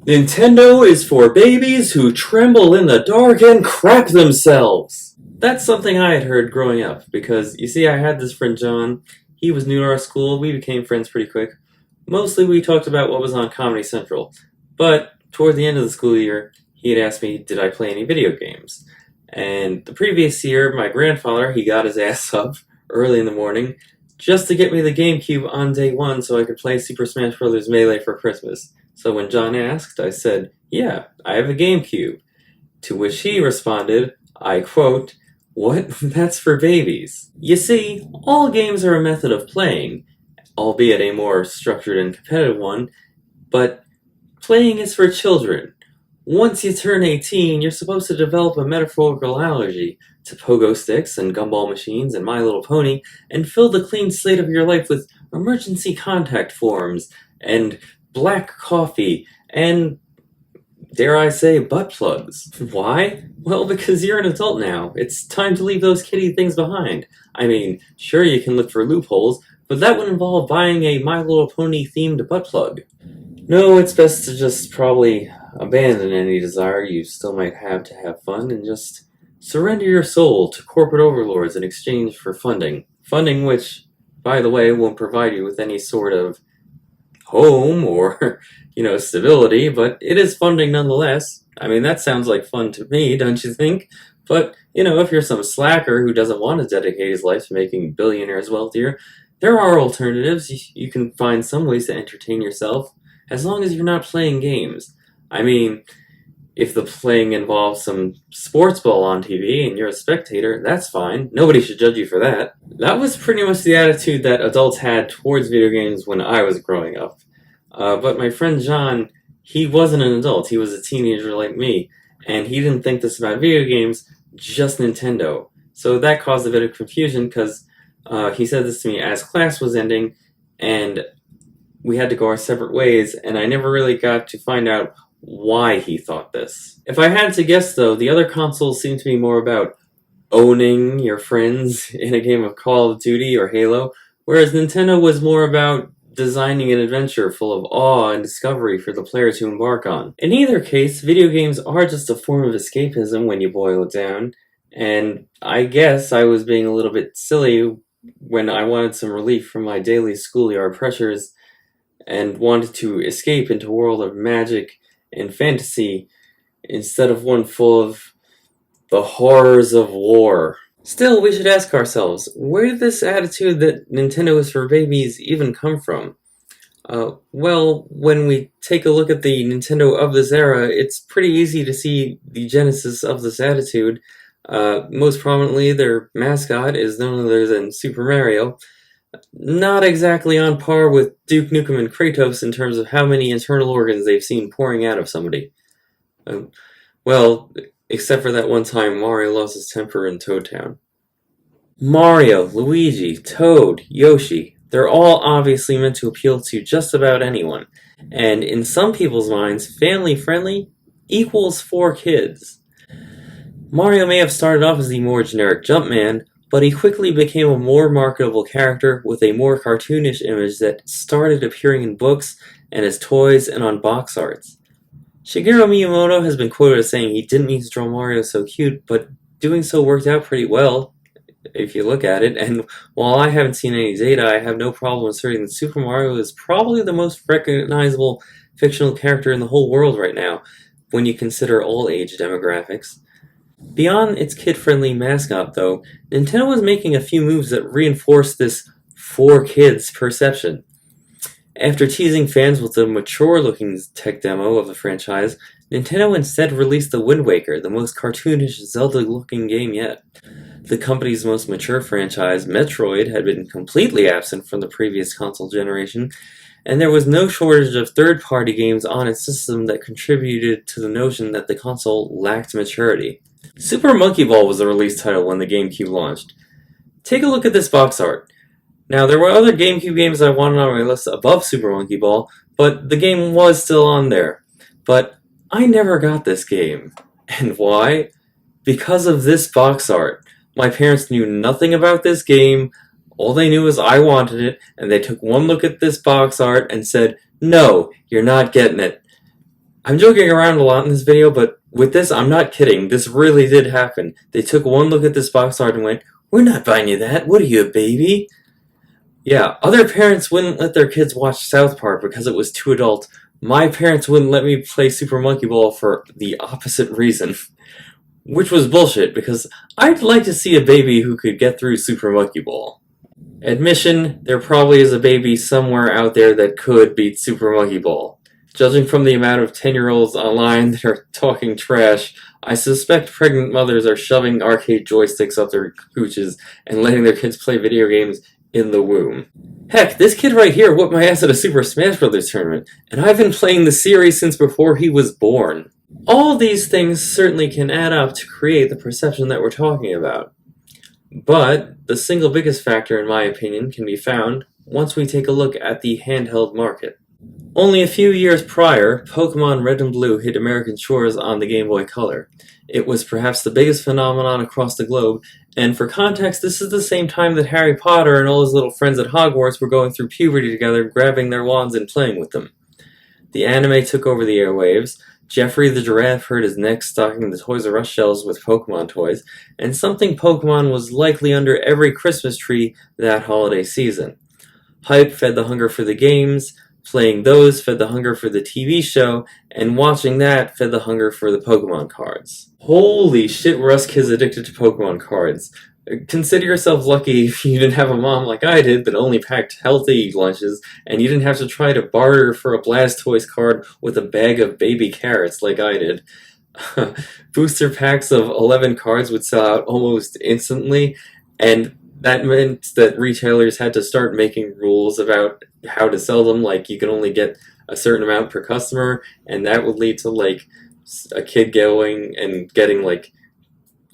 Nintendo is for babies who tremble in the dark and crap themselves. That's something I had heard growing up, because, you see, I had this friend John. He was new to our school. We became friends pretty quick. Mostly we talked about what was on Comedy Central. But toward the end of the school year, he had asked me, did I play any video games? And the previous year, my grandfather, he got his ass up early in the morning just to get me the Gamecube on day one so I could play Super Smash Bros. Melee for Christmas. So when John asked, I said, yeah, I have a Gamecube. To which he responded, I quote, "What? That's for babies." You see, all games are a method of playing, albeit a more structured and competitive one, but playing is for children. Once you turn 18, you're supposed to develop a metaphorical allergy to pogo sticks and gumball machines and My Little Pony, and fill the clean slate of your life with emergency contact forms and black coffee and, dare I say, butt plugs. Why? Well, because you're an adult now. It's time to leave those kiddie things behind. I mean, sure, you can look for loopholes, but that would involve buying a My Little Pony themed butt plug. No, it's best to just probably abandon any desire you still might have to have fun and just surrender your soul to corporate overlords in exchange for funding. Funding which, by the way, won't provide you with any sort of home or, stability, but it is funding nonetheless. I mean, that sounds like fun to me, don't you think? But, if you're some slacker who doesn't want to dedicate his life to making billionaires wealthier, there are alternatives. You can find some ways to entertain yourself, as long as you're not playing games. I mean, if the playing involves some sports ball on TV and you're a spectator, that's fine. Nobody should judge you for that. That was pretty much the attitude that adults had towards video games when I was growing up. But my friend John, he wasn't an adult. He was a teenager like me, and he didn't think this about video games, just Nintendo. So that caused a bit of confusion because he said this to me as class was ending, and we had to go our separate ways, and I never really got to find out why he thought this. If I had to guess, though, the other consoles seem to be more about owning your friends in a game of Call of Duty or Halo, whereas Nintendo was more about designing an adventure full of awe and discovery for the players who embark on. In either case, video games are just a form of escapism when you boil it down, and I guess I was being a little bit silly when I wanted some relief from my daily schoolyard pressures and wanted to escape into a world of magic and fantasy instead of one full of the horrors of war. Still, we should ask ourselves, where did this attitude that Nintendo is for babies even come from? Well, when we take a look at the Nintendo of this era, it's pretty easy to see the genesis of this attitude. Most prominently, their mascot is none other than Super Mario. Not exactly on par with Duke Nukem and Kratos in terms of how many internal organs they've seen pouring out of somebody. Well, except for that one time Mario lost his temper in Toad Town. Mario, Luigi, Toad, Yoshi, they're all obviously meant to appeal to just about anyone. And in some people's minds, family-friendly equals for kids. Mario may have started off as the more generic Jumpman, but he quickly became a more marketable character with a more cartoonish image that started appearing in books and as toys and on box arts. Shigeru Miyamoto has been quoted as saying he didn't mean to draw Mario so cute, but doing so worked out pretty well, if you look at it, and while I haven't seen any data, I have no problem asserting that Super Mario is probably the most recognizable fictional character in the whole world right now, when you consider all age demographics. Beyond its kid-friendly mascot, though, Nintendo was making a few moves that reinforced this for kids perception. After teasing fans with a mature-looking tech demo of the franchise, Nintendo instead released The Wind Waker, the most cartoonish Zelda-looking game yet. The company's most mature franchise, Metroid, had been completely absent from the previous console generation, and there was no shortage of third-party games on its system that contributed to the notion that the console lacked maturity. Super Monkey Ball was the release title when the Gamecube launched. Take a look at this box art. Now, there were other Gamecube games I wanted on my list above Super Monkey Ball, but the game was still on there. But I never got this game. And why? Because of this box art. My parents knew nothing about this game. All they knew was I wanted it, and they took one look at this box art and said, "No, you're not getting it." I'm joking around a lot in this video, but with this, I'm not kidding. This really did happen. They took one look at this box art and went, "We're not buying you that. What are you, a baby?" Yeah, other parents wouldn't let their kids watch South Park because it was too adult. My parents wouldn't let me play Super Monkey Ball for the opposite reason. Which was bullshit, because I'd like to see a baby who could get through Super Monkey Ball. Admission, there probably is a baby somewhere out there that could beat Super Monkey Ball. Judging from the amount of 10-year-olds online that are talking trash, I suspect pregnant mothers are shoving arcade joysticks up their cooches and letting their kids play video games in the womb. Heck, this kid right here whooped my ass at a Super Smash Bros. Tournament, and I've been playing the series since before he was born. All these things certainly can add up to create the perception that we're talking about. But the single biggest factor, in my opinion, can be found once we take a look at the handheld market. Only a few years prior, Pokemon Red and Blue hit American shores on the Gameboy Color. It was perhaps the biggest phenomenon across the globe, and for context, this is the same time that Harry Potter and all his little friends at Hogwarts were going through puberty together, grabbing their wands and playing with them. The anime took over the airwaves. Jeffrey the Giraffe hurt his neck stocking the Toys R Us shelves with Pokemon toys, and something Pokemon was likely under every Christmas tree that holiday season. Hype fed the hunger for the games, playing those fed the hunger for the TV show, and watching that fed the hunger for the Pokemon cards. Holy shit, were us kids addicted to Pokemon cards. Consider yourself lucky if you didn't have a mom like I did that only packed healthy lunches, and you didn't have to try to barter for a Blastoise card with a bag of baby carrots like I did. Booster packs of 11 cards would sell out almost instantly, and that meant that retailers had to start making rules about how to sell them, like you can only get a certain amount per customer, and that would lead to like a kid going and getting like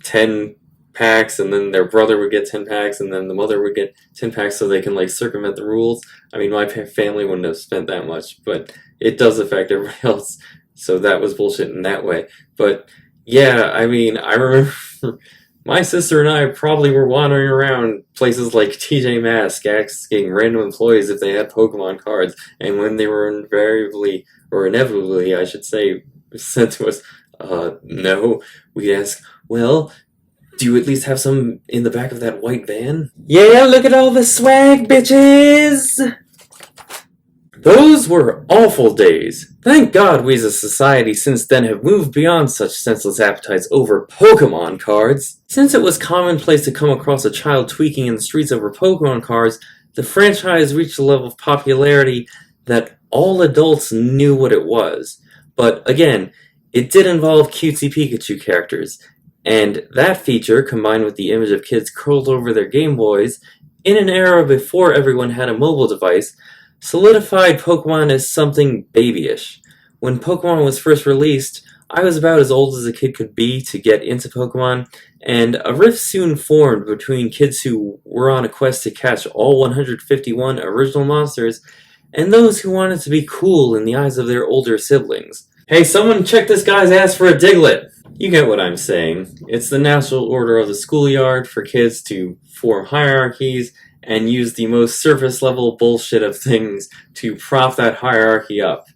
10 packs, and then their brother would get 10 packs, and then the mother would get 10 packs so they can like circumvent the rules. I mean, my family wouldn't have spent that much, but it does affect everybody else, so that was bullshit in that way. But yeah, I mean, I remember my sister and I probably were wandering around places like TJ Maxx asking random employees if they had Pokemon cards, and when they were invariably, or inevitably I should say, said to us, no, we'd ask, well, do you at least have some in the back of that white van? Yeah, look at all the swag, bitches! Those were awful days. Thank God we as a society since then have moved beyond such senseless appetites over Pokemon cards. Since it was commonplace to come across a child tweaking in the streets over Pokemon cards, the franchise reached a level of popularity that all adults knew what it was. But again, it did involve cutesy Pikachu characters. And that feature, combined with the image of kids curled over their Game Boys, in an era before everyone had a mobile device, solidified Pokemon as something babyish. When Pokemon was first released, I was about as old as a kid could be to get into Pokemon, and a rift soon formed between kids who were on a quest to catch all 151 original monsters, and those who wanted to be cool in the eyes of their older siblings. Hey, someone check this guy's ass for a Diglett! You get what I'm saying. It's the natural order of the schoolyard for kids to form hierarchies and use the most surface level bullshit of things to prop that hierarchy up.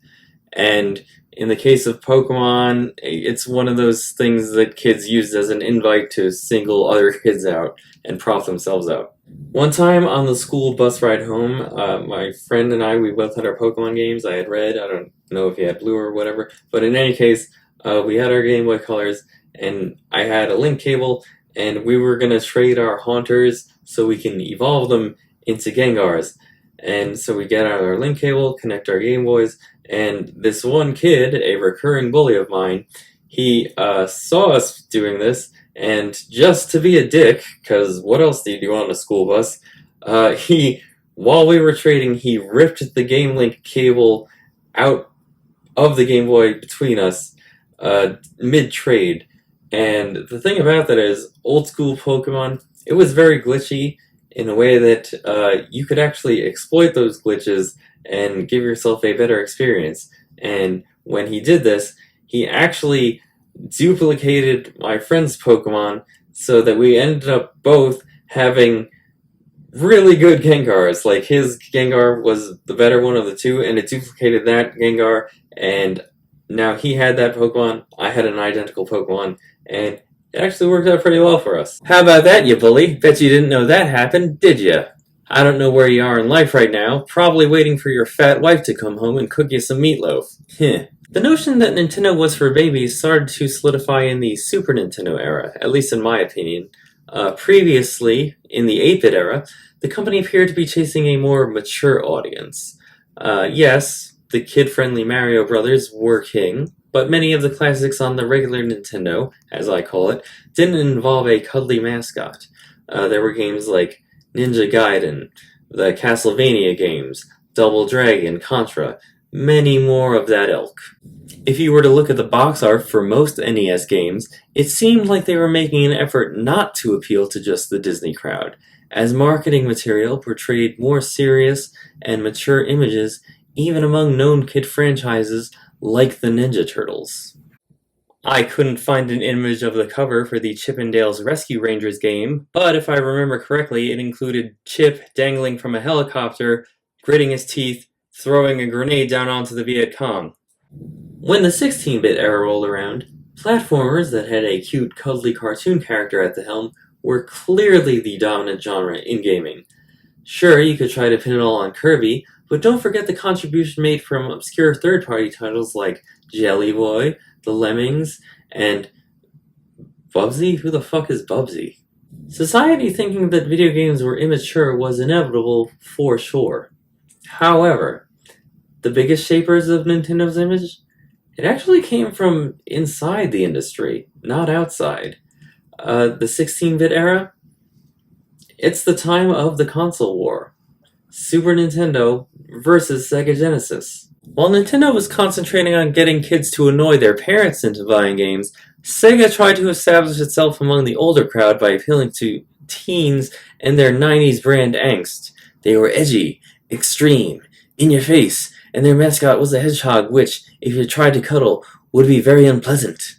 And in the case of Pokemon, it's one of those things that kids use as an invite to single other kids out and prop themselves up. One time on the school bus ride home, my friend and I, we both had our Pokemon games. I had Red, I don't know if he had Blue or whatever, but in any case, we had our Game Boy Colors, and I had a link cable, and we were going to trade our Haunters so we can evolve them into Gengars. And so we get out our link cable, connect our Game Boys, and this one kid, a recurring bully of mine, he saw us doing this, and just to be a dick, because what else do you do on a school bus, while we were trading, he ripped the Game Link cable out of the Game Boy between us, mid-trade. And the thing about that is, old school Pokemon, it was very glitchy in a way that you could actually exploit those glitches and give yourself a better experience. And when he did this, he actually duplicated my friend's Pokemon so that we ended up both having really good Gengars. Like, his Gengar was the better one of the two, and it duplicated that Gengar, and Now, he had that Pokemon, I had an identical Pokemon, and it actually worked out pretty well for us. How about that, you bully? Bet you didn't know that happened, did ya? I don't know where you are in life right now, probably waiting for your fat wife to come home and cook you some meatloaf. Heh. The notion that Nintendo was for babies started to solidify in the Super Nintendo era, at least in my opinion. Previously, in the 8-bit era, the company appeared to be chasing a more mature audience. Yes, the kid-friendly Mario Brothers were king, but many of the classics on the regular Nintendo, as I call it, didn't involve a cuddly mascot. There were games like Ninja Gaiden, the Castlevania games, Double Dragon, Contra, many more of that ilk. If you were to look at the box art for most NES games, it seemed like they were making an effort not to appeal to just the Disney crowd, as marketing material portrayed more serious and mature images even among known kid franchises like the Ninja Turtles. I couldn't find an image of the cover for the Chippendales Rescue Rangers game, but if I remember correctly, it included Chip dangling from a helicopter, gritting his teeth, throwing a grenade down onto the Viet Cong. When the 16-bit era rolled around, platformers that had a cute, cuddly cartoon character at the helm were clearly the dominant genre in gaming. Sure, you could try to pin it all on Kirby, but don't forget the contribution made from obscure third-party titles like Jelly Boy, The Lemmings, and Bubsy? Who the fuck is Bubsy? Society thinking that video games were immature was inevitable for sure. However, the biggest shapers of Nintendo's image? It actually came from inside the industry, not outside. The 16-bit era? It's the time of the console war. Super Nintendo versus Sega Genesis. While Nintendo was concentrating on getting kids to annoy their parents into buying games, Sega tried to establish itself among the older crowd by appealing to teens and their 90s brand angst. They were edgy, extreme, in your face, and their mascot was a hedgehog which, if you tried to cuddle, would be very unpleasant.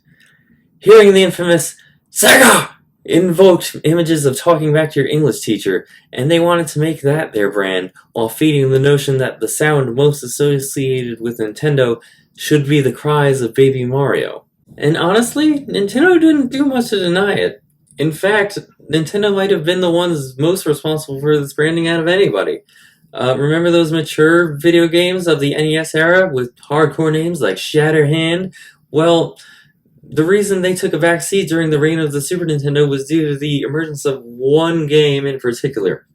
Hearing the infamous Sega invoked images of talking back to your English teacher, and they wanted to make that their brand, while feeding the notion that the sound most associated with Nintendo should be the cries of Baby Mario. And honestly, Nintendo didn't do much to deny it. In fact, Nintendo might have been the ones most responsible for this branding out of anybody. Remember those mature video games of the NES era with hardcore names like Shatterhand? Well, the reason they took a backseat during the reign of the Super Nintendo was due to the emergence of one game in particular,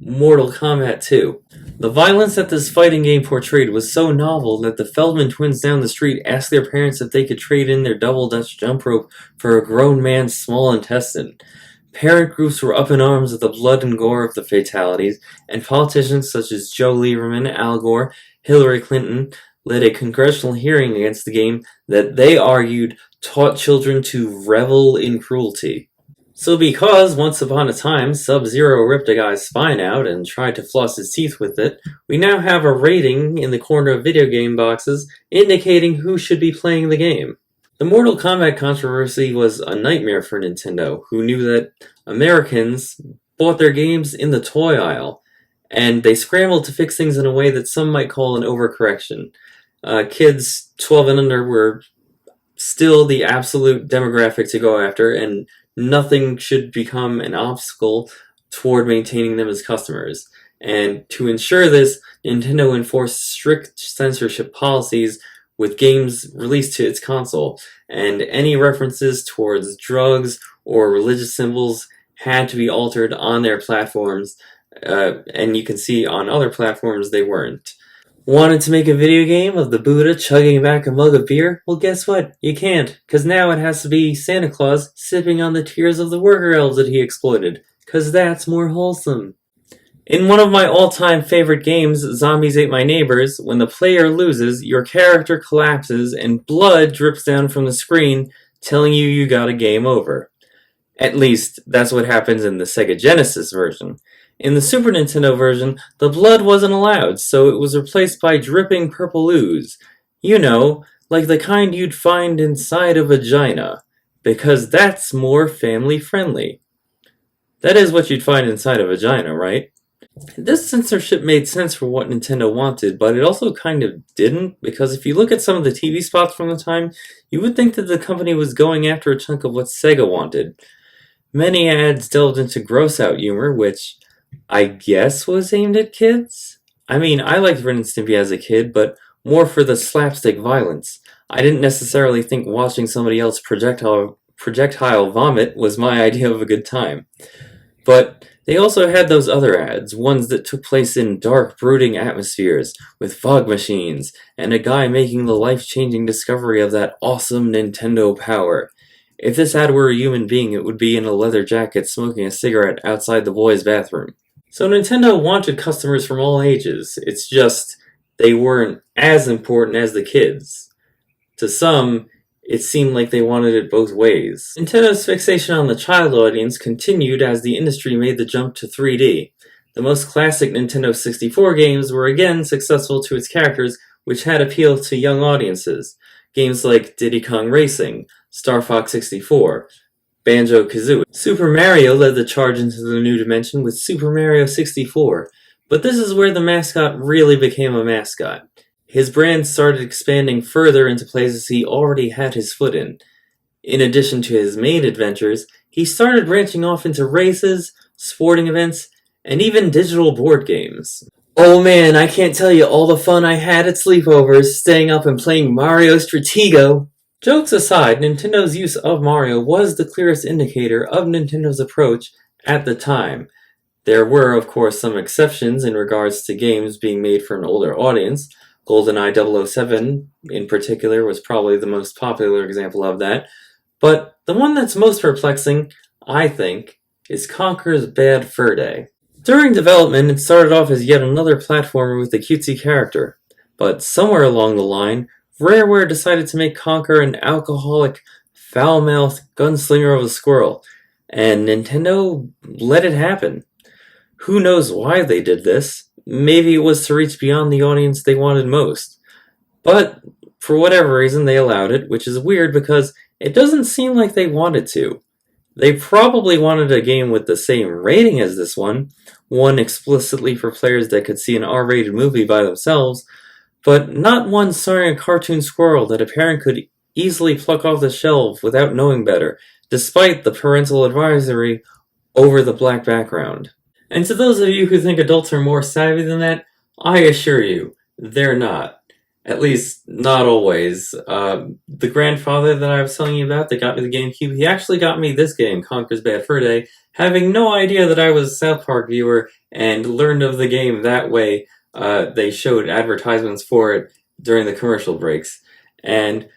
Mortal Kombat 2. The violence that this fighting game portrayed was so novel that the Feldman twins down the street asked their parents if they could trade in their double Dutch jump rope for a grown man's small intestine. Parent groups were up in arms at the blood and gore of the fatalities, and politicians such as Joe Lieberman, Al Gore, Hillary Clinton led a congressional hearing against the game that they argued taught children to revel in cruelty. So because, once upon a time, Sub-Zero ripped a guy's spine out and tried to floss his teeth with it, we now have a rating in the corner of video game boxes indicating who should be playing the game. The Mortal Kombat controversy was a nightmare for Nintendo, who knew that Americans bought their games in the toy aisle, and they scrambled to fix things in a way that some might call an overcorrection. Kids 12 and under were still the absolute demographic to go after, and nothing should become an obstacle toward maintaining them as customers. And to ensure this, Nintendo enforced strict censorship policies with games released to its console, and any references towards drugs or religious symbols had to be altered on their platforms, and you can see on other platforms they weren't. Wanted to make a video game of the Buddha chugging back a mug of beer? Well, guess what? You can't, because now it has to be Santa Claus sipping on the tears of the worker elves that he exploited, because that's more wholesome. In one of my all-time favorite games, Zombies Ate My Neighbors, when the player loses, your character collapses and blood drips down from the screen, telling you got a game over. At least, that's what happens in the Sega Genesis version. In the Super Nintendo version, the blood wasn't allowed, so it was replaced by dripping purple ooze. You know, like the kind you'd find inside a vagina. Because that's more family-friendly. That is what you'd find inside a vagina, right? This censorship made sense for what Nintendo wanted, but it also kind of didn't, because if you look at some of the TV spots from the time, you would think that the company was going after a chunk of what Sega wanted. Many ads delved into gross-out humor, which I guess was aimed at kids? I mean, I liked Ren and Stimpy as a kid, but more for the slapstick violence. I didn't necessarily think watching somebody else projectile vomit was my idea of a good time. But they also had those other ads, ones that took place in dark, brooding atmospheres, with fog machines, and a guy making the life-changing discovery of that awesome Nintendo power. If this ad were a human being, it would be in a leather jacket smoking a cigarette outside the boys' bathroom. So Nintendo wanted customers from all ages, it's just they weren't as important as the kids. To some, it seemed like they wanted it both ways. Nintendo's fixation on the child audience continued as the industry made the jump to 3D. The most classic Nintendo 64 games were again successful to its characters, which had appeal to young audiences. Games like Diddy Kong Racing, Star Fox 64, Banjo-Kazooie. Super Mario led the charge into the new dimension with Super Mario 64, but this is where the mascot really became a mascot. His brand started expanding further into places he already had his foot in. In addition to his main adventures, he started branching off into races, sporting events, and even digital board games. Oh man, I can't tell you all the fun I had at sleepovers, staying up and playing Mario Stratego. Jokes aside, Nintendo's use of Mario was the clearest indicator of Nintendo's approach at the time. There were, of course, some exceptions in regards to games being made for an older audience. GoldenEye 007, in particular, was probably the most popular example of that. But the one that's most perplexing, I think, is Conker's Bad Fur Day. During development, it started off as yet another platformer with a cutesy character. But somewhere along the line, Rareware decided to make Conker an alcoholic, foul-mouthed gunslinger of a squirrel, and Nintendo let it happen. Who knows why they did this? Maybe it was to reach beyond the audience they wanted most. But, for whatever reason, they allowed it, which is weird because it doesn't seem like they wanted to. They probably wanted a game with the same rating as this one explicitly for players that could see an R-rated movie by themselves, but not one starring a cartoon squirrel that a parent could easily pluck off the shelf without knowing better, despite the parental advisory over the black background. And to those of you who think adults are more savvy than that, I assure you, they're not. At least, not always. The grandfather that I was telling you about that got me the Gamecube, he actually got me this game, Conker's Bad Fur Day, having no idea that I was a South Park viewer and learned of the game that way. They showed advertisements for it during the commercial breaks. And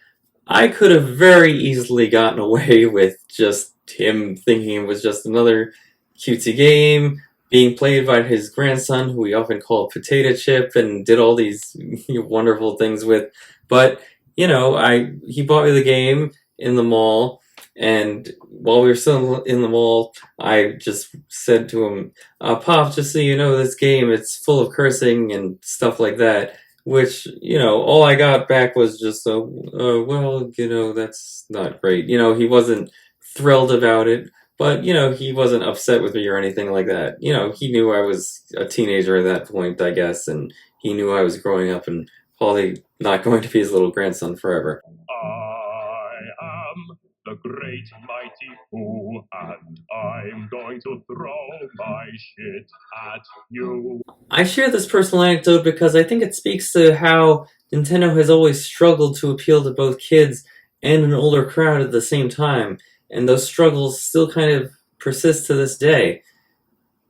I could have very easily gotten away with just him thinking it was just another cutesy game, being played by his grandson, who we often called Potato Chip, and did all these wonderful things with. But, he bought me the game in the mall, and while we were still in the mall, I just said to him, Pop, just so you know, this game, it's full of cursing and stuff like that. Which, all I got back was just, that's not great. He wasn't thrilled about it. But, he wasn't upset with me or anything like that. He knew I was a teenager at that point, I guess, and he knew I was growing up and probably not going to be his little grandson forever. I am the great mighty Pooh, and I'm going to throw my shit at you. I share this personal anecdote because I think it speaks to how Nintendo has always struggled to appeal to both kids and an older crowd at the same time. And those struggles still kind of persist to this day.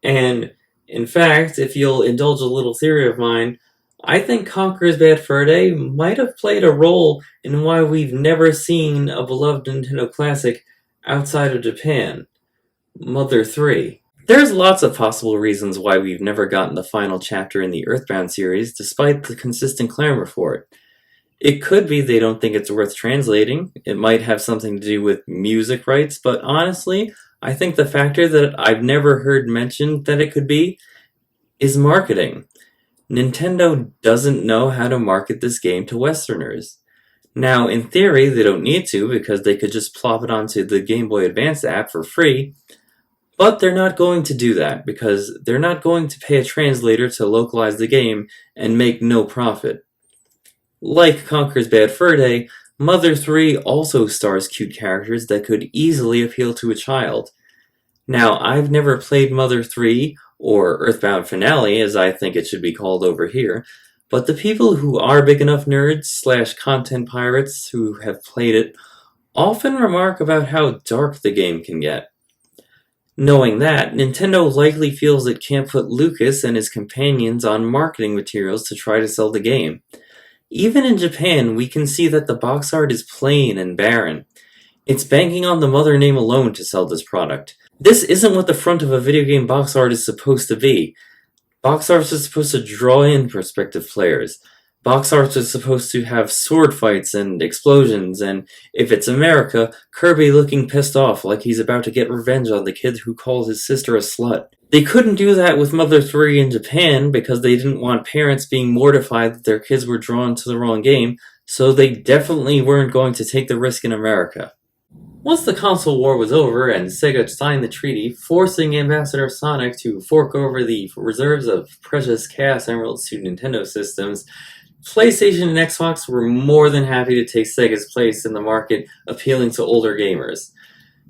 And, in fact, if you'll indulge a little theory of mine, I think Conker's Bad Fur Day might have played a role in why we've never seen a beloved Nintendo classic outside of Japan. Mother 3. There's lots of possible reasons why we've never gotten the final chapter in the Earthbound series, despite the consistent clamor for it. It could be they don't think it's worth translating. It might have something to do with music rights, but honestly, I think the factor that I've never heard mentioned that it could be is marketing. Nintendo doesn't know how to market this game to Westerners. Now, in theory, they don't need to because they could just plop it onto the Game Boy Advance app for free, But they're not going to do that, because they're not going to pay a translator to localize the game and make no profit. Like Conker's Bad Fur Day, Mother 3 also stars cute characters that could easily appeal to a child. Now, I've never played Mother 3, or Earthbound Finale as I think it should be called over here, but the people who are big enough nerds/content pirates who have played it often remark about how dark the game can get. Knowing that, Nintendo likely feels it can't put Lucas and his companions on marketing materials to try to sell the game. Even in Japan, we can see that the box art is plain and barren. It's banking on the Mother name alone to sell this product. This isn't what the front of a video game box art is supposed to be. Box arts are supposed to draw in prospective players. Box arts are supposed to have sword fights and explosions, and if it's America, Kirby looking pissed off like he's about to get revenge on the kid who called his sister a slut. They couldn't do that with Mother 3 in Japan because they didn't want parents being mortified that their kids were drawn to the wrong game, so they definitely weren't going to take the risk in America. Once the console war was over and Sega signed the treaty forcing Ambassador Sonic to fork over the reserves of precious Chaos Emeralds to Nintendo systems, PlayStation and Xbox were more than happy to take Sega's place in the market, appealing to older gamers.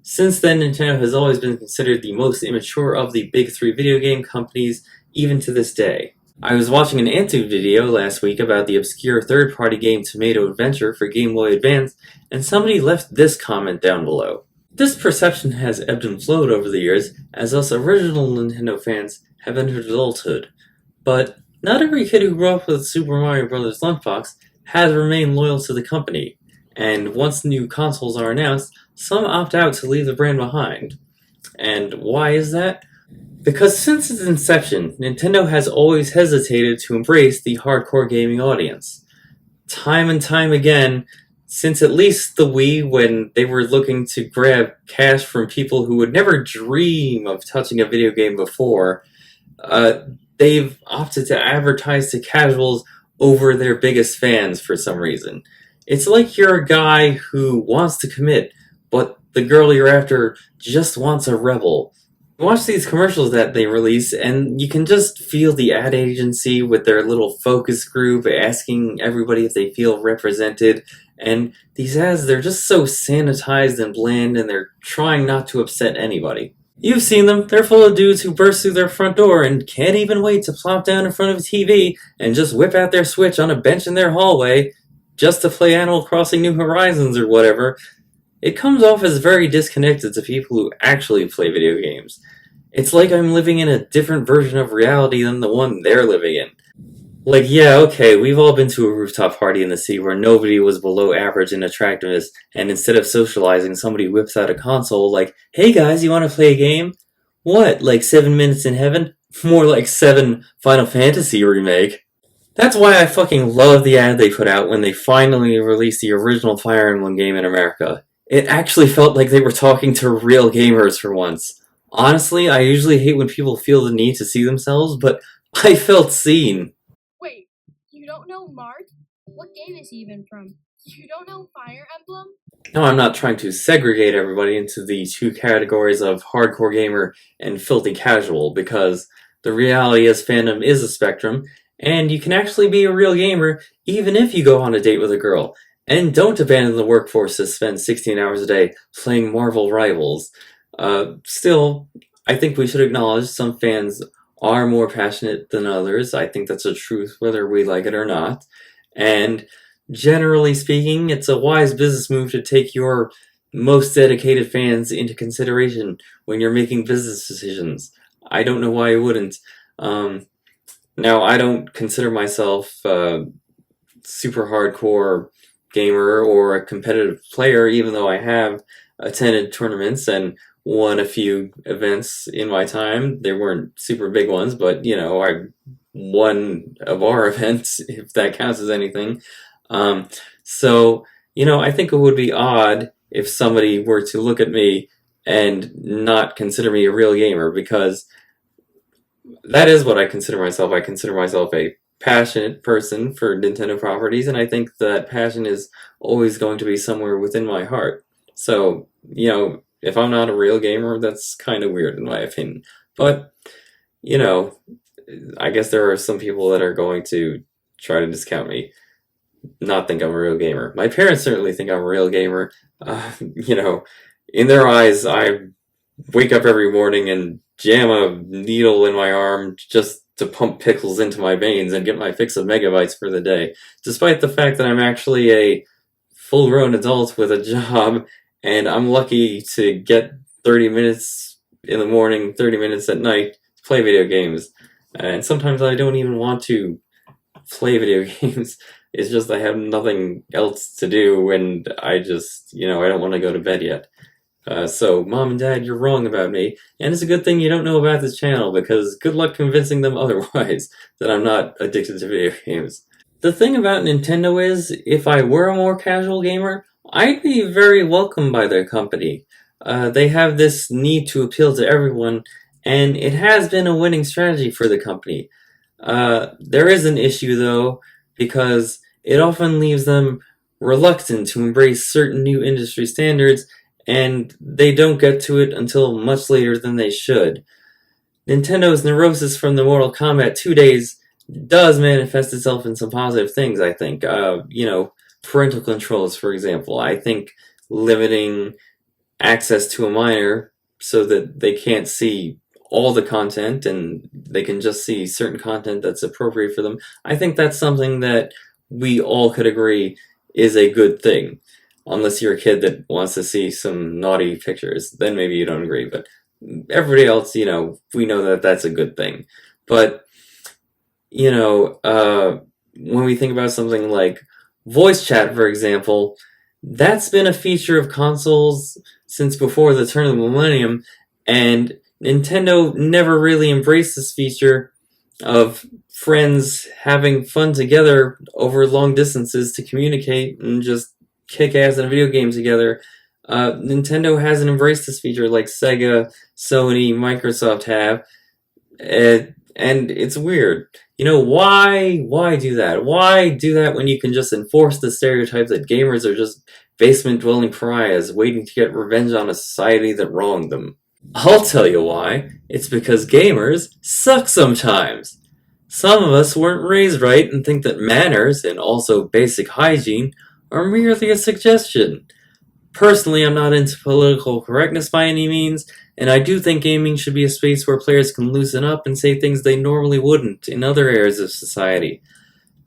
Since then, Nintendo has always been considered the most immature of the big three video game companies, even to this day. I was watching an Antu video last week about the obscure third-party game Tomato Adventure for Game Boy Advance, and somebody left this comment down below. This perception has ebbed and flowed over the years, as us original Nintendo fans have entered adulthood. But not every kid who grew up with Super Mario Bros. Lunchbox has remained loyal to the company, and once new consoles are announced, some opt out to leave the brand behind. And why is that? Because since its inception, Nintendo has always hesitated to embrace the hardcore gaming audience. Time and time again, since at least the Wii, when they were looking to grab cash from people who would never dream of touching a video game before, they've opted to advertise to casuals over their biggest fans for some reason. It's like you're a guy who wants to commit, but the girl you're after just wants a rebel. Watch these commercials that they release, and you can just feel the ad agency with their little focus group asking everybody if they feel represented. And these ads, they're just so sanitized and bland, and they're trying not to upset anybody. You've seen them. They're full of dudes who burst through their front door and can't even wait to plop down in front of a TV and just whip out their Switch on a bench in their hallway just to play Animal Crossing New Horizons or whatever. It comes off as very disconnected to people who actually play video games. It's like I'm living in a different version of reality than the one they're living in. Like, yeah, okay, we've all been to a rooftop party in the city where nobody was below average in attractiveness, and instead of socializing, somebody whips out a console like, hey guys, you want to play a game? What, like 7 Minutes in Heaven? More like 7 Final Fantasy Remake. That's why I fucking love the ad they put out when they finally released the original Fire Emblem game in America. It actually felt like they were talking to real gamers for once. Honestly, I usually hate when people feel the need to see themselves, but I felt seen. Wait, you don't know Marth? What game is he even from? You don't know Fire Emblem? No, I'm not trying to segregate everybody into the two categories of hardcore gamer and filthy casual, because the reality is fandom is a spectrum, and you can actually be a real gamer even if you go on a date with a girl. And don't abandon the workforce to spend 16 hours a day playing Marvel Rivals. Still, I think we should acknowledge some fans are more passionate than others. I think that's a truth, whether we like it or not. And generally speaking, it's a wise business move to take your most dedicated fans into consideration when you're making business decisions. I don't know why you wouldn't. Now, I don't consider myself a super hardcore gamer or a competitive player, even though I have attended tournaments and won a few events in my time. They weren't super big ones, but, you know, I won of our events, if that counts as anything. So, you know, I think it would be odd if somebody were to look at me and not consider me a real gamer, because that is what I consider myself. I consider myself a passionate person for Nintendo properties, and I think that passion is always going to be somewhere within my heart. So, you know, if I'm not a real gamer, that's kind of weird in my opinion. But, you know, I guess there are some people that are going to try to discount me, not think I'm a real gamer. My parents certainly think I'm a real gamer. In their eyes, I wake up every morning and jam a needle in my arm just to pump pickles into my veins and get my fix of megabytes for the day, despite the fact that I'm actually a full-grown adult with a job, and I'm lucky to get 30 minutes in the morning, 30 minutes at night to play video games. And sometimes I don't even want to play video games. It's just I have nothing else to do, and I just, I don't want to go to bed yet. So, Mom and Dad, you're wrong about me, and it's a good thing you don't know about this channel, because good luck convincing them otherwise that I'm not addicted to video games. The thing about Nintendo is, if I were a more casual gamer, I'd be very welcomed by their company. They have this need to appeal to everyone, and it has been a winning strategy for the company. There is an issue, though, because it often leaves them reluctant to embrace certain new industry standards, and they don't get to it until much later than they should. Nintendo's neurosis from the Mortal Kombat 2 days does manifest itself in some positive things, I think. Parental controls, for example. I think limiting access to a minor so that they can't see all the content and they can just see certain content that's appropriate for them. I think that's something that we all could agree is a good thing. Unless you're a kid that wants to see some naughty pictures, then maybe you don't agree. But everybody else, we know that that's a good thing. But, when we think about something like voice chat, for example, that's been a feature of consoles since before the turn of the millennium, and Nintendo never really embraced this feature of friends having fun together over long distances to communicate and just kick ass in a video game together. Nintendo hasn't embraced this feature like Sega, Sony, Microsoft have, and it's weird. Why do that? Why do that when you can just enforce the stereotype that gamers are just basement-dwelling pariahs waiting to get revenge on a society that wronged them? I'll tell you why. It's because gamers suck sometimes. Some of us weren't raised right and think that manners, and also basic hygiene, are merely a suggestion. Personally, I'm not into political correctness by any means, and I do think gaming should be a space where players can loosen up and say things they normally wouldn't in other areas of society.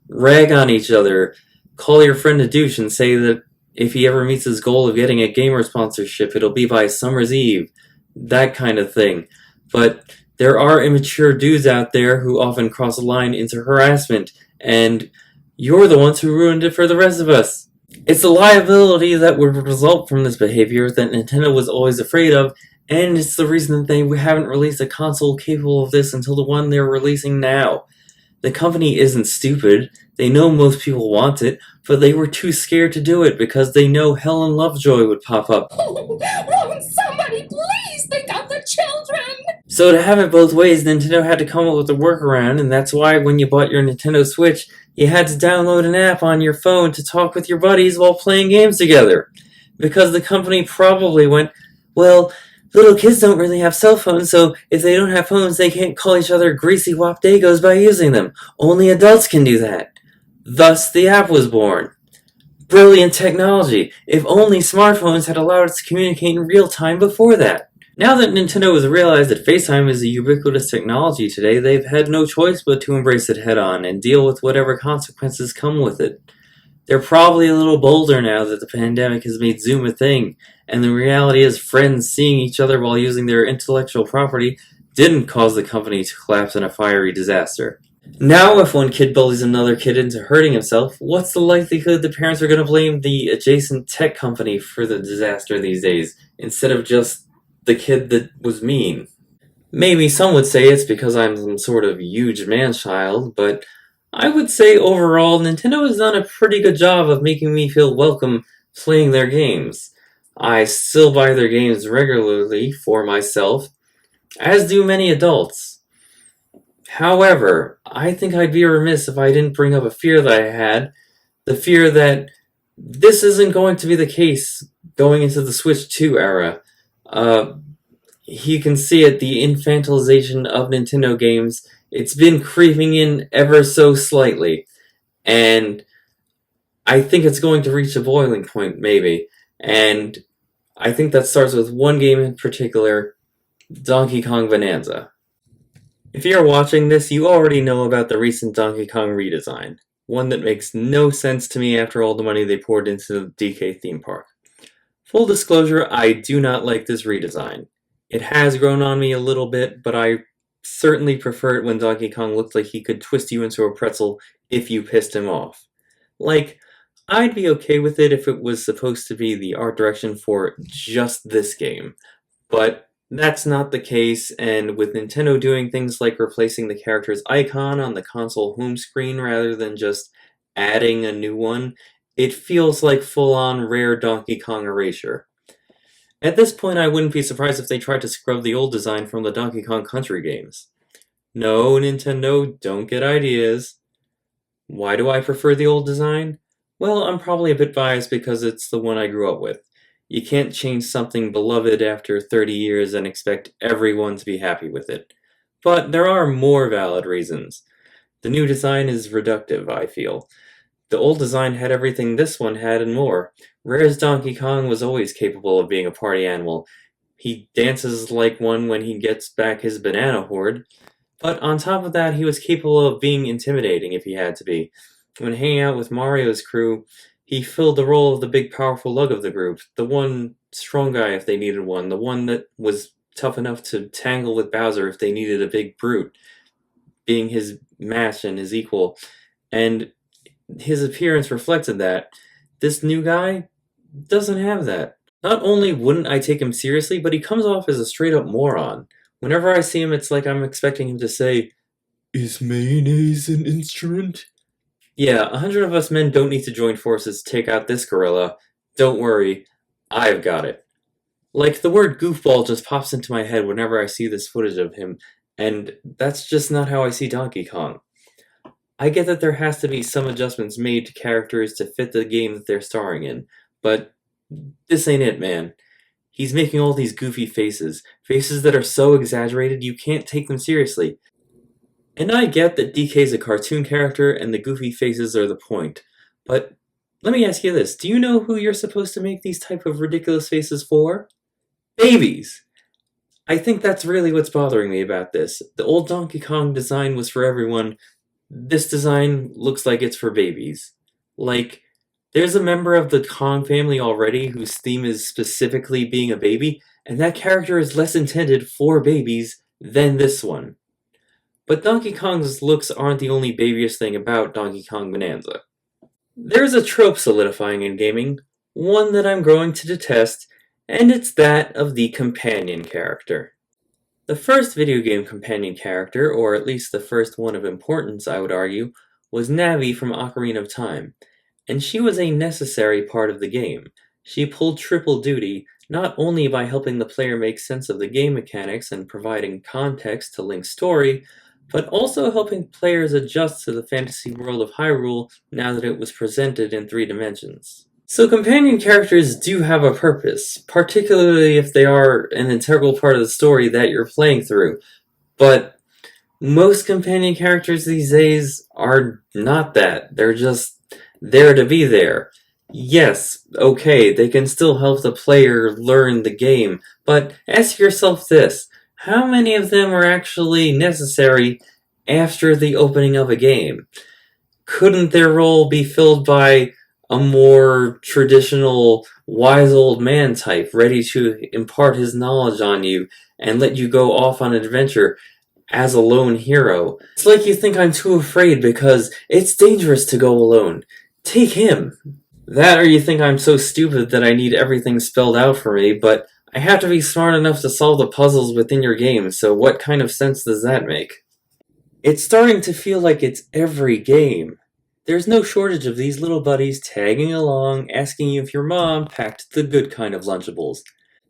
Rag on each other, call your friend a douche and say that if he ever meets his goal of getting a gamer sponsorship, it'll be by Summer's Eve. That kind of thing. But there are immature dudes out there who often cross a line into harassment, and you're the ones who ruined it for the rest of us. It's a liability that would result from this behavior that Nintendo was always afraid of, and it's the reason that they haven't released a console capable of this until the one they're releasing now. The company isn't stupid, they know most people want it, but they were too scared to do it because they know Hell and Lovejoy would pop up. Oh, somebody please think of the children! So to have it both ways, Nintendo had to come up with a workaround, and that's why when you bought your Nintendo Switch, you had to download an app on your phone to talk with your buddies while playing games together. Because the company probably went, well, little kids don't really have cell phones, so if they don't have phones, they can't call each other greasy wapdagos by using them. Only adults can do that. Thus, the app was born. Brilliant technology. If only smartphones had allowed us to communicate in real time before that. Now that Nintendo has realized that FaceTime is a ubiquitous technology today, they've had no choice but to embrace it head-on and deal with whatever consequences come with it. They're probably a little bolder now that the pandemic has made Zoom a thing, and the reality is friends seeing each other while using their intellectual property didn't cause the company to collapse in a fiery disaster. Now if one kid bullies another kid into hurting himself, what's the likelihood the parents are going to blame the adjacent tech company for the disaster these days, instead of just the kid that was mean? Maybe some would say it's because I'm some sort of huge man-child, but I would say overall Nintendo has done a pretty good job of making me feel welcome playing their games. I still buy their games regularly for myself, as do many adults. However, I think I'd be remiss if I didn't bring up a fear that I had, the fear that this isn't going to be the case going into the Switch 2 era. You can see it, the infantilization of Nintendo games. It's been creeping in ever so slightly, and I think it's going to reach a boiling point, maybe. And I think that starts with one game in particular, Donkey Kong Bananza. If you're watching this, you already know about the recent Donkey Kong redesign, one that makes no sense to me after all the money they poured into the DK theme park. Full disclosure, I do not like this redesign. It has grown on me a little bit, but I certainly prefer it when Donkey Kong looked like he could twist you into a pretzel if you pissed him off. Like, I'd be okay with it if it was supposed to be the art direction for just this game, but that's not the case, and with Nintendo doing things like replacing the character's icon on the console home screen rather than just adding a new one, it feels like full-on rare Donkey Kong erasure. At this point, I wouldn't be surprised if they tried to scrub the old design from the Donkey Kong Country games. No, Nintendo, don't get ideas. Why do I prefer the old design? Well, I'm probably a bit biased because it's the one I grew up with. You can't change something beloved after 30 years and expect everyone to be happy with it. But there are more valid reasons. The new design is reductive, I feel. The old design had everything this one had and more. Rare's Donkey Kong was always capable of being a party animal. He dances like one when he gets back his banana horde. But on top of that, he was capable of being intimidating if he had to be. When hanging out with Mario's crew, he filled the role of the big powerful lug of the group, the one strong guy if they needed one, the one that was tough enough to tangle with Bowser if they needed a big brute, being his match and his equal. And his appearance reflected that. This new guy doesn't have that. Not only wouldn't I take him seriously, but he comes off as a straight up moron. Whenever I see him, it's like I'm expecting him to say, "Is mayonnaise an instrument?" Yeah, 100 of us men don't need to join forces to take out this gorilla. Don't worry, I've got it. Like, the word goofball just pops into my head whenever I see this footage of him, and that's just not how I see Donkey Kong. I get that there has to be some adjustments made to characters to fit the game that they're starring in, but this ain't it, man. He's making all these goofy faces that are so exaggerated you can't take them seriously. And I get that DK's a cartoon character and the goofy faces are the point, but let me ask you this, do you know who you're supposed to make these type of ridiculous faces for? Babies! I think that's really what's bothering me about this. The old Donkey Kong design was for everyone. This design looks like it's for babies. Like, there's a member of the Kong family already whose theme is specifically being a baby, and that character is less intended for babies than this one. But Donkey Kong's looks aren't the only babyish thing about Donkey Kong Bananza. There's a trope solidifying in gaming, one that I'm growing to detest, and it's that of the companion character. The first video game companion character, or at least the first one of importance I would argue, was Navi from Ocarina of Time, and she was a necessary part of the game. She pulled triple duty, not only by helping the player make sense of the game mechanics and providing context to Link's story, but also helping players adjust to the fantasy world of Hyrule now that it was presented in 3 dimensions. So companion characters do have a purpose, particularly if they are an integral part of the story that you're playing through, but most companion characters these days are not that. They're just there to be there. Yes, okay, they can still help the player learn the game, but ask yourself this, how many of them are actually necessary after the opening of a game? Couldn't their role be filled by a more traditional, wise old man type, ready to impart his knowledge on you and let you go off on an adventure as a lone hero? It's like you think I'm too afraid because it's dangerous to go alone. Take him. That or you think I'm so stupid that I need everything spelled out for me, but I have to be smart enough to solve the puzzles within your game, so what kind of sense does that make? It's starting to feel like it's every game. There's no shortage of these little buddies tagging along, asking you if your mom packed the good kind of Lunchables.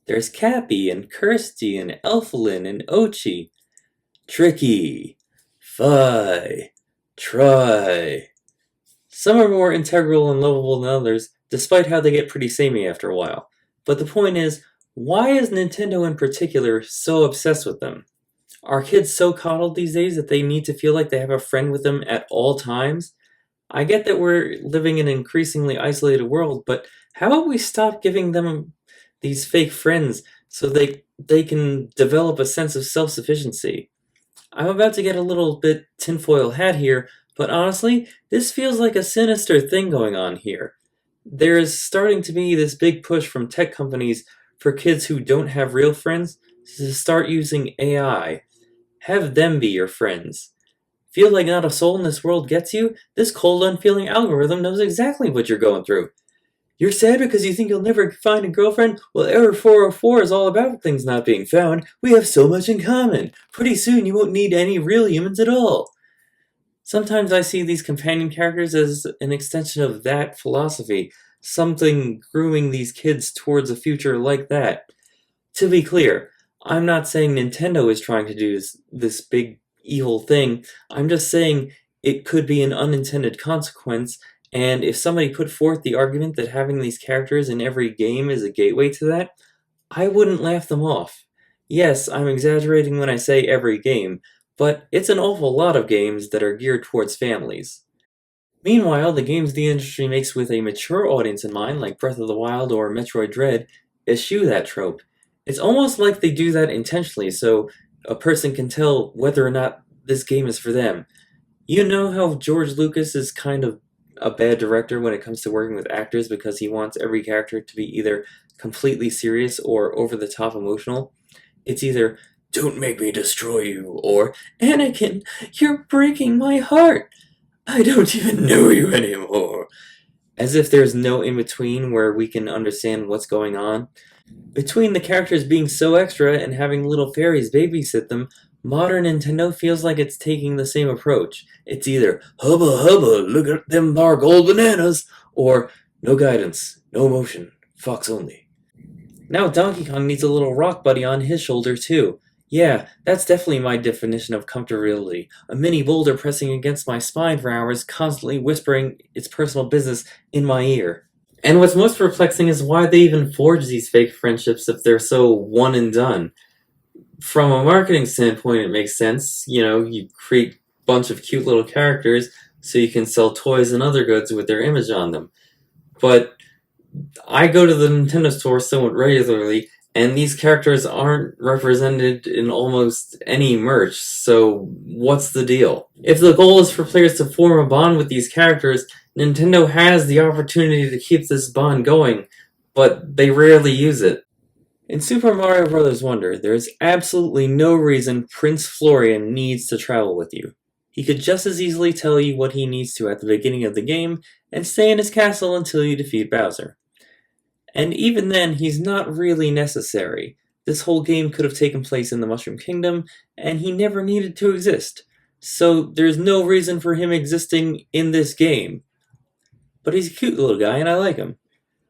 There's Cappy and Kirsty and Elflin and Ochi. Tricky. Fi. Try. Some are more integral and lovable than others, despite how they get pretty samey after a while. But the point is, Why is Nintendo in particular so obsessed with them? Are kids so coddled these days that they need to feel like they have a friend with them at all times? I get that we're living in an increasingly isolated world, but how about we stop giving them these fake friends so they can develop a sense of self-sufficiency? I'm about to get a little bit tinfoil hat here, but honestly, this feels like a sinister thing going on here. There is starting to be this big push from tech companies for kids who don't have real friends to start using AI. Have them be your friends. Feel like not a soul in this world gets you? This cold, unfeeling algorithm knows exactly what you're going through. You're sad because you think you'll never find a girlfriend? Well, Error 404 is all about things not being found. We have so much in common. Pretty soon you won't need any real humans at all. Sometimes I see these companion characters as an extension of that philosophy, something grooming these kids towards a future like that. To be clear, I'm not saying Nintendo is trying to do this big evil thing. I'm just saying it could be an unintended consequence, and if somebody put forth the argument that having these characters in every game is a gateway to that, I wouldn't laugh them off. Yes, I'm exaggerating when I say every game, but it's an awful lot of games that are geared towards families. Meanwhile, the games the industry makes with a mature audience in mind, like Breath of the Wild or Metroid Dread, eschew that trope. It's almost like they do that intentionally so a person can tell whether or not this game is for them. You know how George Lucas is kind of a bad director when it comes to working with actors because he wants every character to be either completely serious or over the top emotional? It's either, "Don't make me destroy you," or, "Anakin, you're breaking my heart. I don't even know you anymore." As if there's no in between where we can understand what's going on. Between the characters being so extra and having little fairies babysit them, modern Nintendo feels like it's taking the same approach. It's either, "Hubba hubba, look at them thar gold bananas," or, "No guidance, no emotion, fox only." Now Donkey Kong needs a little rock buddy on his shoulder too. Yeah, that's definitely my definition of comfortability. A mini boulder pressing against my spine for hours, constantly whispering its personal business in my ear. And what's most perplexing is why they even forge these fake friendships if they're so one and done. From a marketing standpoint, it makes sense. You know, you create a bunch of cute little characters so you can sell toys and other goods with their image on them. But I go to the Nintendo store somewhat regularly, and these characters aren't represented in almost any merch, so what's the deal? If the goal is for players to form a bond with these characters, Nintendo has the opportunity to keep this bond going, but they rarely use it. In Super Mario Bros. Wonder, there is absolutely no reason Prince Florian needs to travel with you. He could just as easily tell you what he needs to at the beginning of the game and stay in his castle until you defeat Bowser. And even then, he's not really necessary. This whole game could have taken place in the Mushroom Kingdom, and he never needed to exist. So there's no reason for him existing in this game. But he's a cute little guy, and I like him.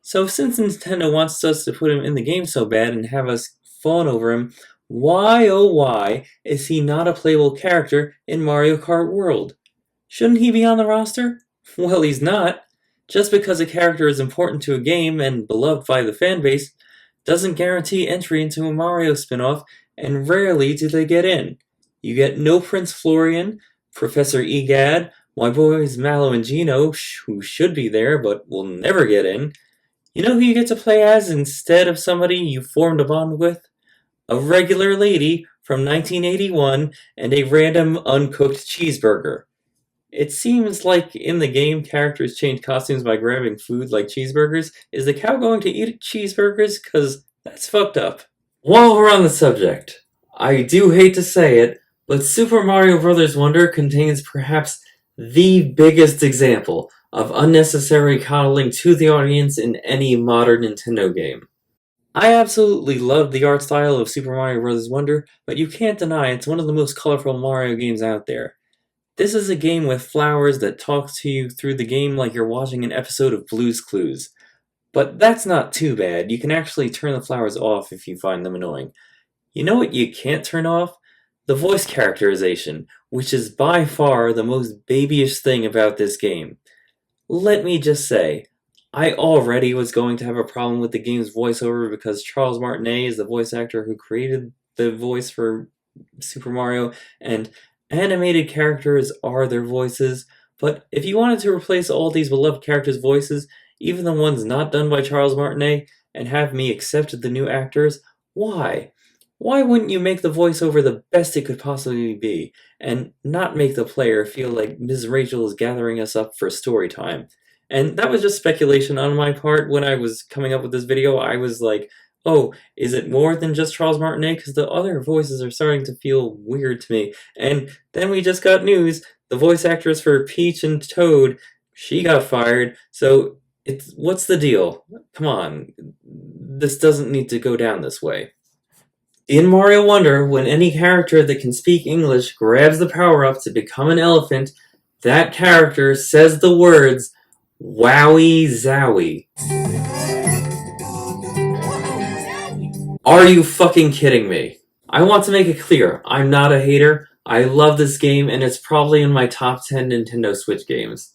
So since Nintendo wants us to put him in the game so bad and have us fawn over him, why oh why is he not a playable character in Mario Kart World? Shouldn't he be on the roster? Well, he's not. Just because a character is important to a game and beloved by the fanbase doesn't guarantee entry into a Mario spin-off, and rarely do they get in. You get no Prince Florian, Professor Egad, my boys Mallow and Gino, who should be there but will never get in. You know who you get to play as instead of somebody you formed a bond with? A regular lady from 1981 and a random uncooked cheeseburger. It seems like in the game, characters change costumes by grabbing food like cheeseburgers. Is the cow going to eat cheeseburgers? Cause that's fucked up. While we're on the subject, I do hate to say it, but Super Mario Bros. Wonder contains perhaps the biggest example of unnecessary coddling to the audience in any modern Nintendo game. I absolutely love the art style of Super Mario Bros. Wonder, but you can't deny it's one of the most colorful Mario games out there. This is a game with flowers that talk to you through the game like you're watching an episode of Blue's Clues. But that's not too bad. You can actually turn the flowers off if you find them annoying. You know what you can't turn off? The voice characterization, which is by far the most babyish thing about this game. Let me just say, I already was going to have a problem with the game's voiceover because Charles Martinet is the voice actor who created the voice for Super Mario, and animated characters are their voices. But if you wanted to replace all these beloved characters' voices, even the ones not done by Charles Martinet, and have me accept the new actors, why? Why wouldn't you make the voiceover the best it could possibly be, and not make the player feel like Ms. Rachel is gathering us up for story time? And that was just speculation on my part. When I was coming up with this video, I was like, oh, is it more than just Charles Martinet? Because the other voices are starting to feel weird to me. And then we just got news. The voice actress for Peach and Toad, she got fired. So what's the deal? Come on. This doesn't need to go down this way. In Mario Wonder, when any character that can speak English grabs the power-up to become an elephant, that character says the words, "Wowie Zowie." Are you fucking kidding me? I want to make it clear, I'm not a hater. I love this game, and it's probably in my top 10 Nintendo Switch games.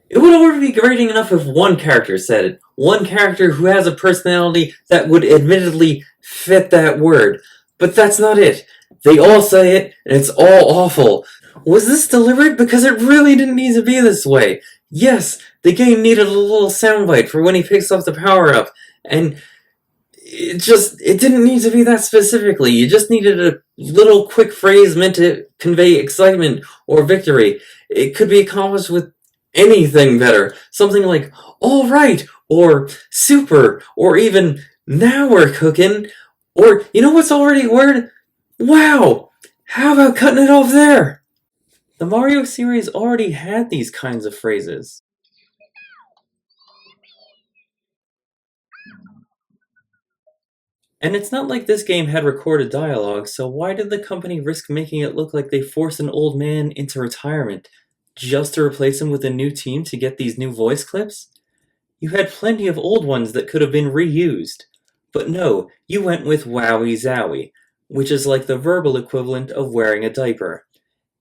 It would already be grating enough if one character said it. One character who has a personality that would admittedly fit that word. But that's not it. They all say it, and it's all awful. Was this deliberate? Because it really didn't need to be this way. Yes, the game needed a little soundbite for when he picks up the power-up, and it didn't need to be that specifically. You just needed a little quick phrase meant to convey excitement or victory. It could be accomplished with anything better. Something like, all right, or super, or even, now we're cooking, or, you know what's already a word? Wow! How about cutting it off there? The Mario series already had these kinds of phrases. And it's not like this game had recorded dialogue, so why did the company risk making it look like they forced an old man into retirement, just to replace him with a new team to get these new voice clips? You had plenty of old ones that could have been reused. But no, you went with Wowie Zowie, which is like the verbal equivalent of wearing a diaper.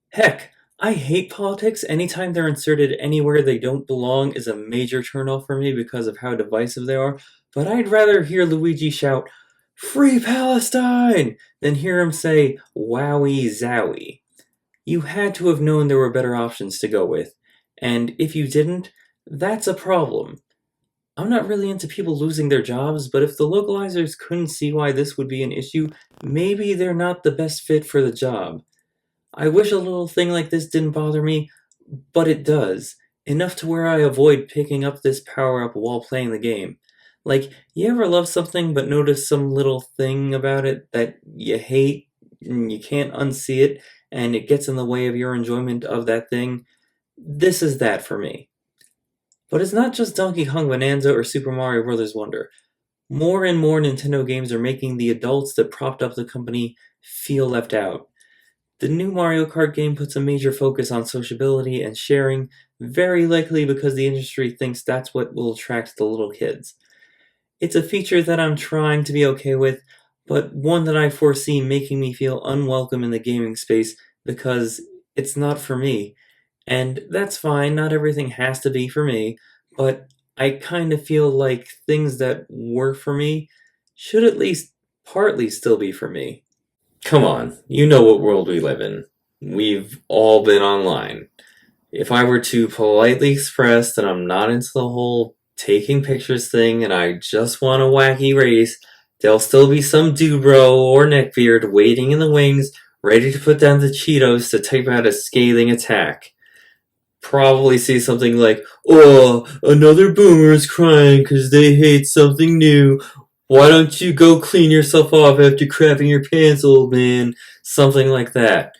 Heck, I hate politics. Anytime they're inserted anywhere they don't belong is a major turnoff for me because of how divisive they are, but I'd rather hear Luigi shout, "Free Palestine!" than hear him say, "Wowie Zowie." You had to have known there were better options to go with, and if you didn't, that's a problem. I'm not really into people losing their jobs, but if the localizers couldn't see why this would be an issue, maybe they're not the best fit for the job. I wish a little thing like this didn't bother me, but it does. Enough to where I avoid picking up this power-up while playing the game. Like, you ever love something but notice some little thing about it that you hate and you can't unsee it, and it gets in the way of your enjoyment of that thing? This is that for me. But it's not just Donkey Kong Bananza or Super Mario Bros. Wonder. More and more Nintendo games are making the adults that propped up the company feel left out. The new Mario Kart game puts a major focus on sociability and sharing, very likely because the industry thinks that's what will attract the little kids. It's a feature that I'm trying to be okay with, but one that I foresee making me feel unwelcome in the gaming space because it's not for me. And that's fine, not everything has to be for me, but I kind of feel like things that work for me should at least partly still be for me. Come on, you know what world we live in. We've all been online. If I were to politely express that I'm not into the whole taking pictures thing and I just want a wacky race, there'll still be some dubro or neckbeard waiting in the wings, ready to put down the Cheetos to type out a scathing attack. Probably say something like, "Oh, another boomer is crying because they hate something new. Why don't you go clean yourself off after crapping your pants, old man?" Something like that.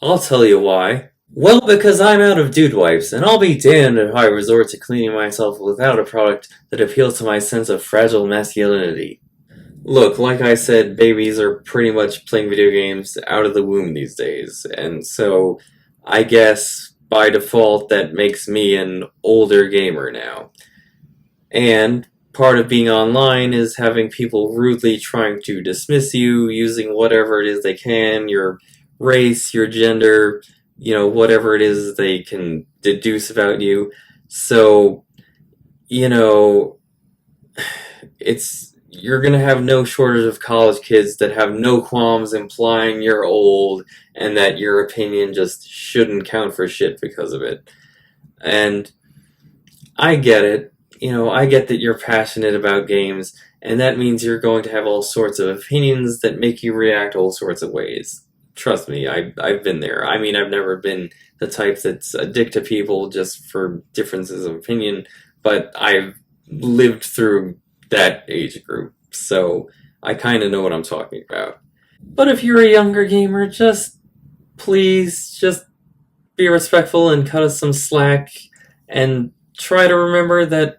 I'll tell you why. Well, because I'm out of dude wipes, and I'll be damned if I resort to cleaning myself without a product that appeals to my sense of fragile masculinity. Look, like I said, babies are pretty much playing video games out of the womb these days, and so I guess by default that makes me an older gamer now. And part of being online is having people rudely trying to dismiss you using whatever it is they can, your race, your gender, whatever it is they can deduce about you. So you know, you're gonna have no shortage of college kids that have no qualms implying you're old and that your opinion just shouldn't count for shit because of it. And I get it. I get that you're passionate about games, and that means you're going to have all sorts of opinions that make you react all sorts of ways. Trust me, I've been there. I mean, I've never been the type that's a dick to people just for differences of opinion, but I've lived through that age group, so I kind of know what I'm talking about. But if you're a younger gamer, just be respectful and cut us some slack, and try to remember that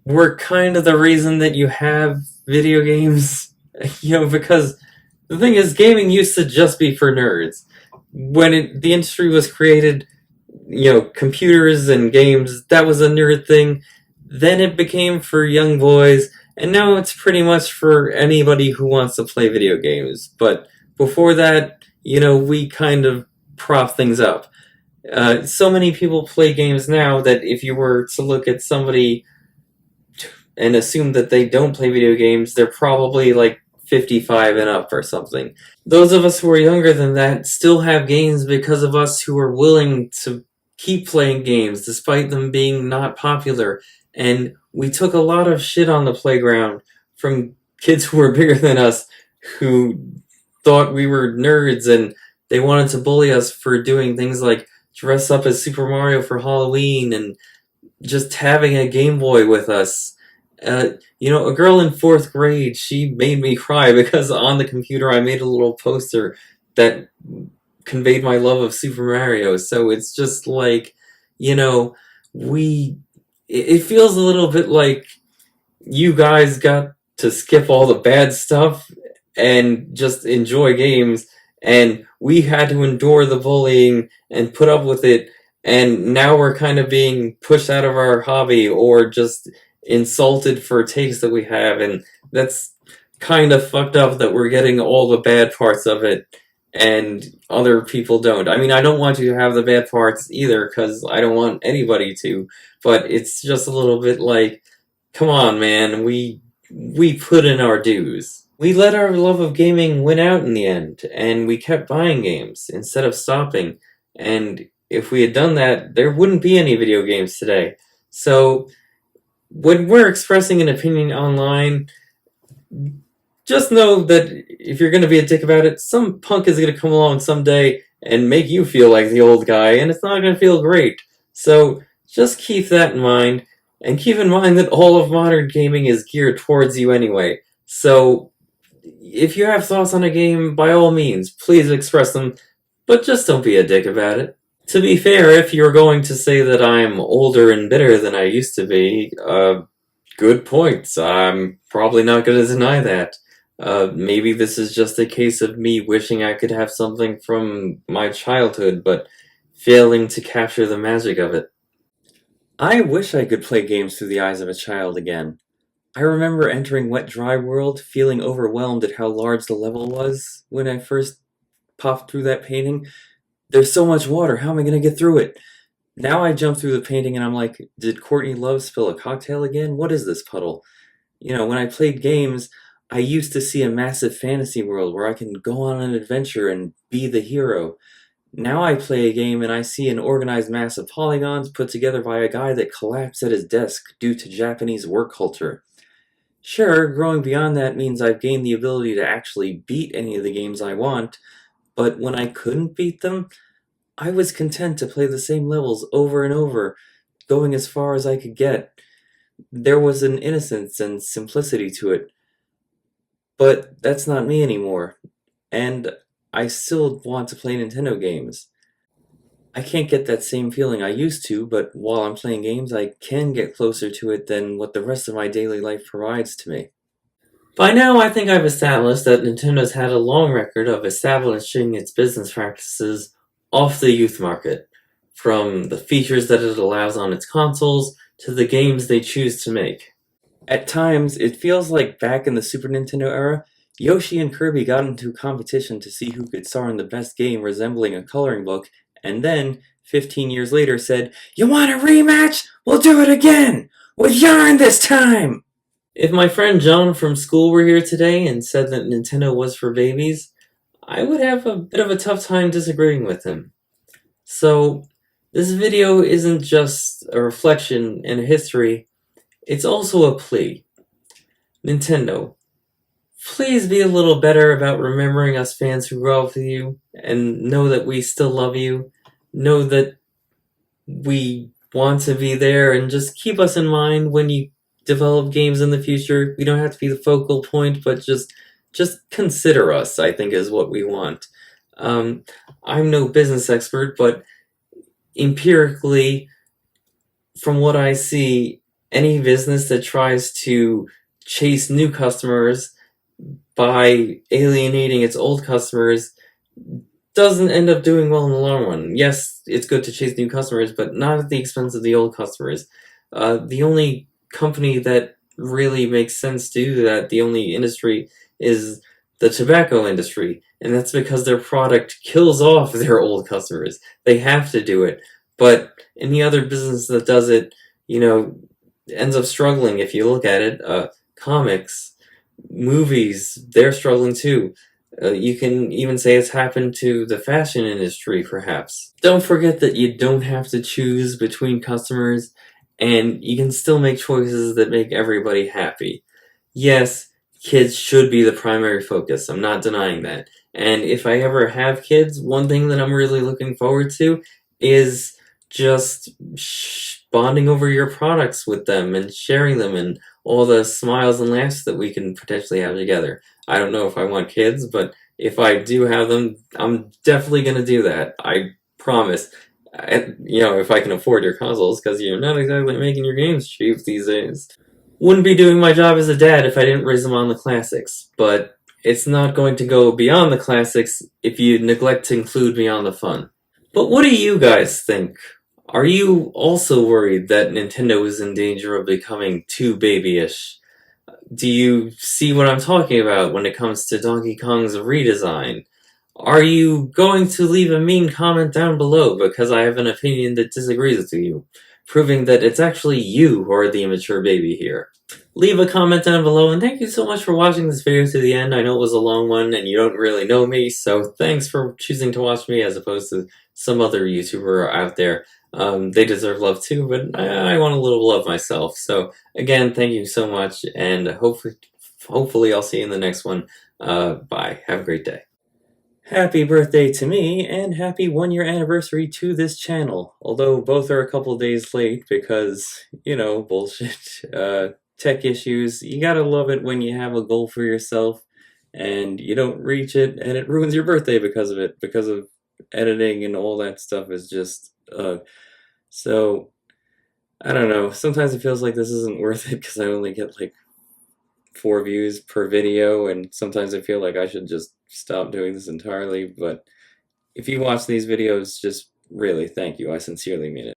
we're kind of the reason that you have video games. Because the thing is, gaming used to just be for nerds. When the industry was created, computers and games, that was a nerd thing. Then it became for young boys, and now it's pretty much for anybody who wants to play video games. But before that, we kind of prop things up. So many people play games now that if you were to look at somebody and assume that they don't play video games, they're probably like 55 and up or something. Those of us who are younger than that still have games because of us who are willing to keep playing games despite them being not popular. And we took a lot of shit on the playground from kids who were bigger than us who thought we were nerds, and they wanted to bully us for doing things like dress up as Super Mario for Halloween and just having a Game Boy with us. A girl in 4th grade, she made me cry because on the computer I made a little poster that conveyed my love of Super Mario. So it's just like, it feels a little bit like you guys got to skip all the bad stuff and just enjoy games, and we had to endure the bullying and put up with it, and now we're kind of being pushed out of our hobby or just insulted for takes that we have, and that's kind of fucked up that we're getting all the bad parts of it and other people don't. I mean, I don't want you to have the bad parts either, because I don't want anybody to, but it's just a little bit like, come on, man, we put in our dues. We let our love of gaming win out in the end, and we kept buying games instead of stopping, and if we had done that, there wouldn't be any video games today. So when we're expressing an opinion online, just know that if you're going to be a dick about it, some punk is going to come along someday and make you feel like the old guy, and it's not going to feel great. So just keep that in mind, and keep in mind that all of modern gaming is geared towards you anyway. So if you have thoughts on a game, by all means, please express them, but just don't be a dick about it. To be fair, if you're going to say that I'm older and bitter than I used to be, good points. I'm probably not going to deny that. Maybe this is just a case of me wishing I could have something from my childhood, but failing to capture the magic of it. I wish I could play games through the eyes of a child again. I remember entering Wet Dry World, feeling overwhelmed at how large the level was when I first popped through that painting. There's so much water, how am I going to get through it? Now I jump through the painting and I'm like, did Courtney Love spill a cocktail again? What is this puddle? When I played games, I used to see a massive fantasy world where I can go on an adventure and be the hero. Now I play a game and I see an organized mass of polygons put together by a guy that collapsed at his desk due to Japanese work culture. Sure, growing beyond that means I've gained the ability to actually beat any of the games I want, but when I couldn't beat them, I was content to play the same levels over and over, going as far as I could get. There was an innocence and simplicity to it. But that's not me anymore, and I still want to play Nintendo games. I can't get that same feeling I used to, but while I'm playing games, I can get closer to it than what the rest of my daily life provides to me. By now, I think I've established that Nintendo's had a long record of establishing its business practices off the youth market, from the features that it allows on its consoles to the games they choose to make. At times, it feels like back in the Super Nintendo era, Yoshi and Kirby got into a competition to see who could star in the best game resembling a coloring book, and then, 15 years later, said, "You want a rematch? We'll do it again! With yarn this time! If my friend John from school were here today and said that Nintendo was for babies, I would have a bit of a tough time disagreeing with him. So, this video isn't just a reflection and a history, it's also a plea. Nintendo, please be a little better about remembering us fans who grew up with you, and know that we still love you, know that we want to be there, and just keep us in mind when you develop games in the future. We don't have to be the focal point, but just consider us, I think, is what we want. I'm no business expert, but empirically, from what I see, any business that tries to chase new customers by alienating its old customers doesn't end up doing well in the long run. Yes, it's good to chase new customers, but not at the expense of the old customers. The only company that really makes sense to do that, the only industry, is the tobacco industry, and that's because their product kills off their old customers. They have to do it. But any other business that does it, ends up struggling if you look at it. Comics, movies, they're struggling too. You can even say it's happened to the fashion industry, perhaps. Don't forget that you don't have to choose between customers, and you can still make choices that make everybody happy. Yes, kids should be the primary focus, I'm not denying that. And if I ever have kids, one thing that I'm really looking forward to is just bonding over your products with them and sharing them and all the smiles and laughs that we can potentially have together. I don't know if I want kids, but if I do have them, I'm definitely going to do that. I promise. If I can afford your consoles, because you're not exactly making your games cheap these days. Wouldn't be doing my job as a dad if I didn't raise them on the classics, but it's not going to go beyond the classics if you neglect to include me on the fun. But what do you guys think? Are you also worried that Nintendo is in danger of becoming too babyish? Do you see what I'm talking about when it comes to Donkey Kong's redesign? Are you going to leave a mean comment down below because I have an opinion that disagrees with you, proving that it's actually you who are the immature baby here? Leave a comment down below, and thank you so much for watching this video to the end. I know it was a long one, and you don't really know me, so thanks for choosing to watch me as opposed to some other YouTuber out there. They deserve love too, but I want a little love myself. So again, thank you so much, and hopefully I'll see you in the next one. Bye. Have a great day. Happy birthday to me, and happy 1-year anniversary to this channel. Although both are a couple days late because, bullshit. Tech issues. You gotta love it when you have a goal for yourself and you don't reach it and it ruins your birthday because of it, because of editing and all that stuff is just, so, I don't know. Sometimes it feels like this isn't worth it because I only get like 4 views per video, and sometimes I feel like I should just stop doing this entirely, but if you watch these videos, just really thank you. I sincerely mean it.